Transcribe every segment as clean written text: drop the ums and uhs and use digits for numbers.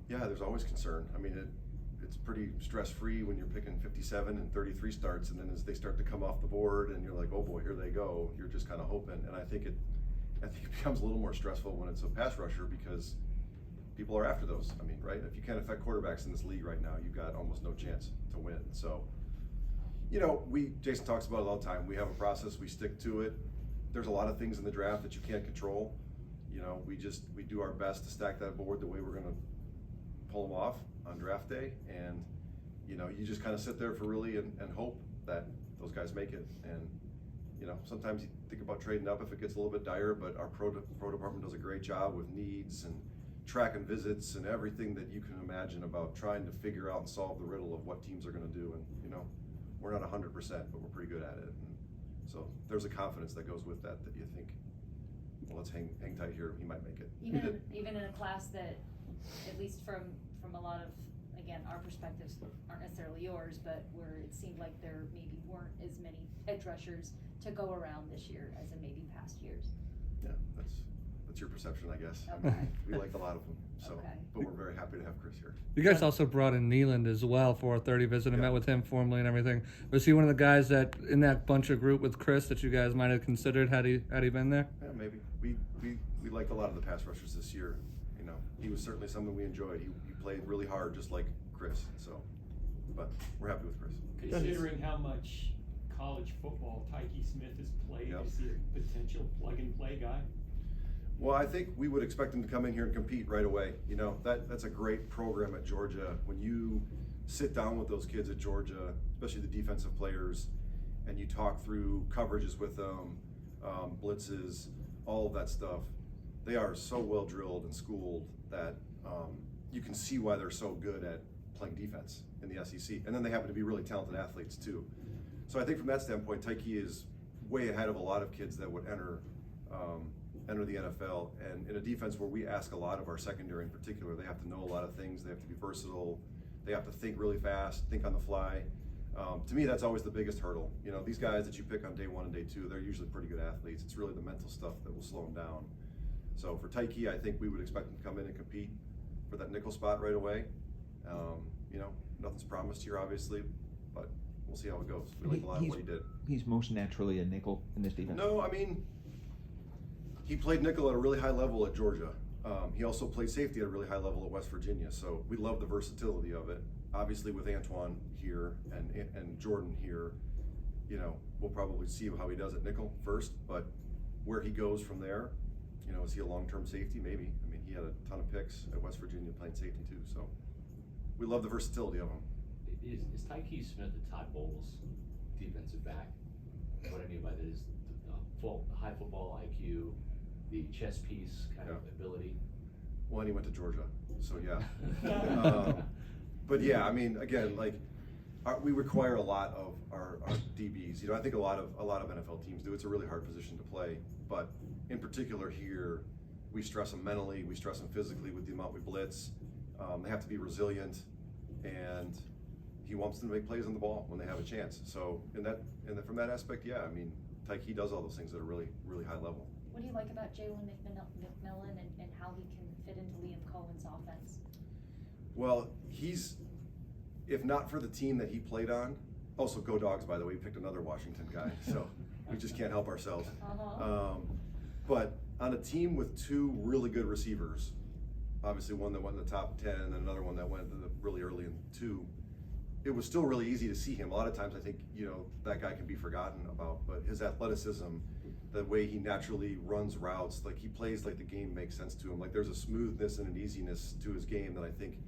Yeah, there's always concern. I mean, it's pretty stress-free when you're picking 57 and 33 starts, and then as they start to come off the board and you're like, oh boy, here they go, you're just kind of hoping. And I think it becomes a little more stressful when it's a pass rusher because people are after those. I mean, right? If you can't affect quarterbacks in this league right now, you've got almost no chance to win. So, you know, Jason talks about it all the time. We have a process, we stick to it. There's a lot of things in the draft that you can't control. You know, we do our best to stack that board the way we're gonna pull them off on draft day, and you know, you just kind of sit there for really and hope that those guys make it. And you know, sometimes you think about trading up if it gets a little bit dire, but our pro department does a great job with needs and tracking visits and everything that you can imagine about trying to figure out and solve the riddle of what teams are going to do. And you know, we're not 100%, but we're pretty good at it. And so there's a confidence that goes with that you think, well, let's hang tight here, he might make it. Even in a class that, at least from a lot of, again, our perspectives aren't necessarily yours, but where it seemed like there maybe weren't as many edge rushers to go around this year as in maybe past years. Yeah, that's your perception, I guess. Okay. I mean, we like a lot of them, so Okay. but we're very happy to have Chris here. You guys also brought in Nealand as well for a 30 visit and Yeah. met with him formally and everything. Was he one of the guys that in that bunch of group with Chris that you guys might have considered had he been there? Yeah, maybe. We liked a lot of the pass rushers this year. You know, he was certainly something we enjoyed. He played really hard, just like Chris. So, but we're happy with Chris. Considering how much college football Tykee Smith has played, Yep. is he a potential plug-and-play guy? Well, I think we would expect him to come in here and compete right away. You know, that's a great program at Georgia. When you sit down with those kids at Georgia, especially the defensive players, and you talk through coverages with them, blitzes, all of that stuff, they are so well drilled and schooled that you can see why they're so good at playing defense in the SEC. And then they happen to be really talented athletes too. So I think from that standpoint, Tykee is way ahead of a lot of kids that would enter the NFL. And in a defense where we ask a lot of our secondary in particular, they have to know a lot of things. They have to be versatile. They have to think really fast, think on the fly. To me, that's always the biggest hurdle. You know, these guys that you pick on day one and day two, they're usually pretty good athletes. It's really the mental stuff that will slow them down. So for Tykee, I think we would expect him to come in and compete for that nickel spot right away. You know, nothing's promised here, obviously, but we'll see how it goes. We like a lot of what he did. He's most naturally a nickel in this defense. No, I mean, he played nickel at a really high level at Georgia. He also played safety at a really high level at West Virginia. So we love the versatility of it. Obviously, with Antoine here and Jordan here, you know, we'll probably see how he does at nickel first. But where he goes from there, you know, is he a long-term safety? Maybe. I mean, he had a ton of picks at West Virginia playing safety too. So we love the versatility of him. Is Tykee Smith a Todd Bowles defensive back? What I mean by that is high football IQ, the chess piece kind of ability. Well, and he went to Georgia, so yeah. But yeah, I mean, again, like we require a lot of our DBs. You know, I think a lot of NFL teams do. It's a really hard position to play, but in particular here, we stress them mentally, we stress them physically with the amount we blitz. They have to be resilient, and he wants them to make plays on the ball when they have a chance. So from that aspect, yeah, I mean, Tykee does all those things at a really, really high level. What do you like about Jalen McMillan and how he can fit into Liam Cohen's offense? Well, if not for the team that he played on, also go Dogs, by the way, we picked another Washington guy, so we just can't help ourselves. But on a team with two really good receivers, obviously one that went in the top 10 and another one that went really early in 2, it was still really easy to see him. A lot of times I think, you know, that guy can be forgotten about, but his athleticism, the way he naturally runs routes, like he plays like the game makes sense to him. Like there's a smoothness and an easiness to his game that I think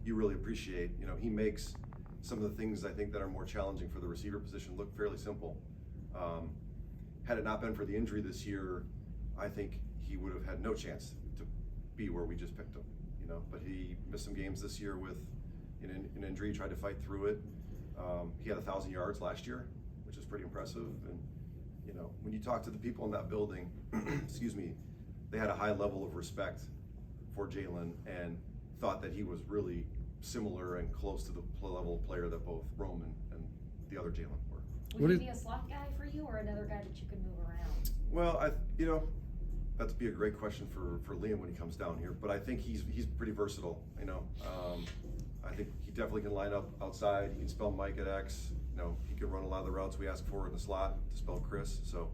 you really appreciate. You know, he makes some of the things I think that are more challenging for the receiver position look fairly simple. Had it not been for the injury this year, I think he would have had no chance to be where we just picked him, you know, but he missed some games this year with an injury, tried to fight through it. He had 1,000 yards last year, which is pretty impressive. And, you know, when you talk to the people in that building, excuse me, they had a high level of respect for Jalen and thought that he was really similar and close to the level of player that both Rome and the other Jalen were. Would he be a slot guy for you or another guy that you could move around? Well, that'd be a great question for Liam when he comes down here. But I think he's pretty versatile. You know, I think he definitely can line up outside. He can spell Mike at X. You know, he can run a lot of the routes we ask for in the slot to spell Chris. So,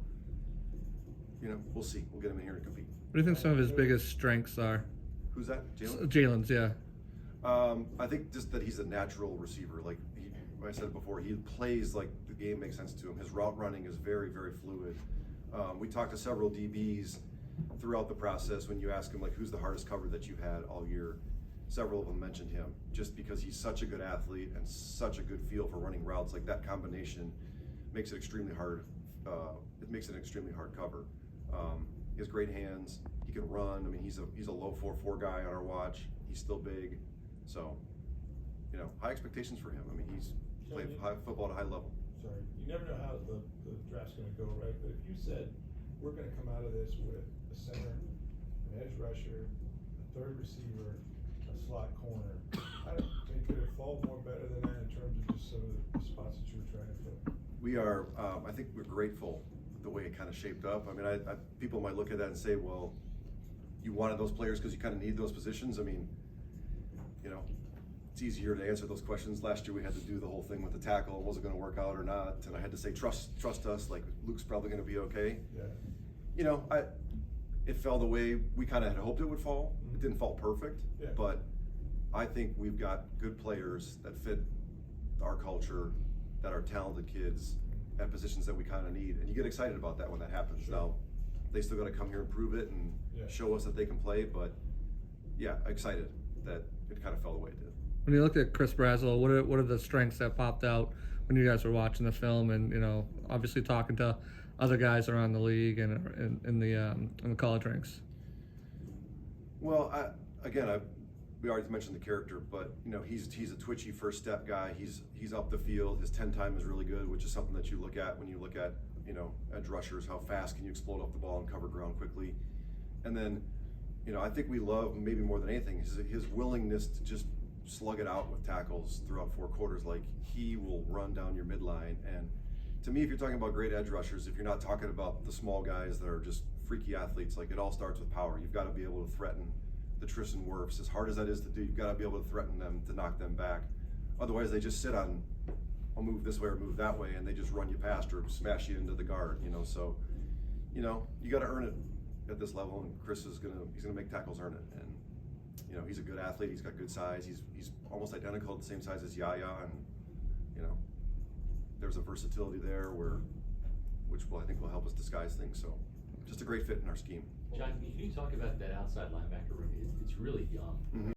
you know, we'll see. We'll get him in here to compete. What do you think some of his biggest strengths are? Who's that? Jalen? Jalen's, yeah. I think just that he's a natural receiver. Like I said before, he plays like the game makes sense to him. His route running is very, very fluid. We talked to several DBs throughout the process. When you ask him like, who's the hardest cover that you've had all year, several of them mentioned him, just because he's such a good athlete and such a good feel for running routes. Like that combination makes it extremely hard. It makes it an extremely hard cover. He has great hands. He can run. I mean, he's a low 4.4 guy on our watch. He's still big, so you know, high expectations for him. I mean, he's played football at a high level. Sorry, you never know how the draft's going to go, right? But if you said we're going to come out of this with a center, an edge rusher, a third receiver, a slot corner, I mean, could it fall more better than that in terms of just some of the spots that you were trying to fill? We are. I think we're grateful the way it kind of shaped up. I mean, people might look at that and say, well, you wanted those players because you kind of need those positions. I mean, you know, it's easier to answer those questions. Last year we had to do the whole thing with the tackle. Was it going to work out or not? And I had to say, trust us. Like Luke's probably going to be okay. Yeah. You know, it fell the way we kind of had hoped it would fall. It didn't fall perfect, Yeah. but I think we've got good players that fit our culture, that are talented kids at positions that we kind of need. And you get excited about that when that happens. Sure. Now, they still got to come here and prove it and show us that they can play. But yeah, excited that it kind of fell the way it did. When you look at Chris Braswell, what are the strengths that popped out when you guys were watching the film, and you know, obviously talking to other guys around the league and in the college ranks? Well, we already mentioned the character, but you know, he's a twitchy first step guy. He's up the field. His 10 time is really good, which is something that you look at when you look at, you know, edge rushers. How fast can you explode off the ball and cover ground quickly? And then, you know, I think we love maybe more than anything his willingness to just slug it out with tackles throughout 4 quarters. Like he will run down your midline. And to me, if you're talking about great edge rushers, if you're not talking about the small guys that are just freaky athletes, like it all starts with power. You've got to be able to threaten the Tristan Wirfs. As hard as that is to do, you've got to be able to threaten them to knock them back. Otherwise, they just sit on, I'll move this way or move that way, and they just run you past or smash you into the guard. You know, so you know you got to earn it at this level, and Chris is he's gonna make tackles earn it. And you know, he's a good athlete. He's got good size. He's almost identical, the same size as Yaya, and you know, there's a versatility there which I think will help us disguise things. So, just a great fit in our scheme. John, can you talk about that outside linebacker room? It's really young. Mm-hmm.